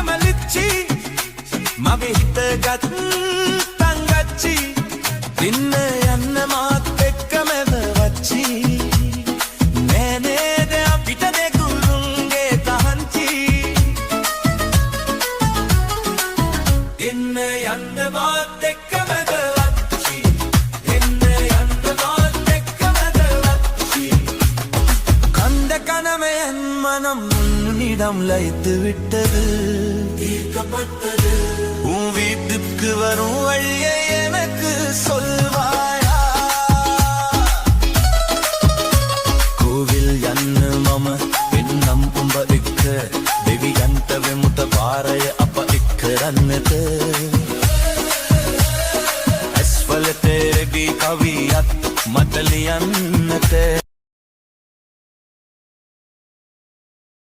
මලිච්චි මගේ හිතගත් තංගච්චි දින්න යන්න මාත් එක්ක මැද වච්චි නෑනේද අපිට දෙකුරුන්ගේ තහංචි දින්න යන්න මාත් එක්ක මැද වච්චි දින්න යන්න මාත් එක්ක මැද වච්චි கண்ட கனவையன் மனம் உன்னிடம் லயித்து விட்டது தீர்க்கப்பட்டது உன் வீட்டுக்கு வரும் வழியை எனக்கு சொல்வாயா கோவில் යන්න මම එන්නම් උඹ එක්ක දෙවියන්ට වෙමුත පාරය අප එක්කරන්නට ඇස්වලට රෙදි කවියක් මට ලියන්නට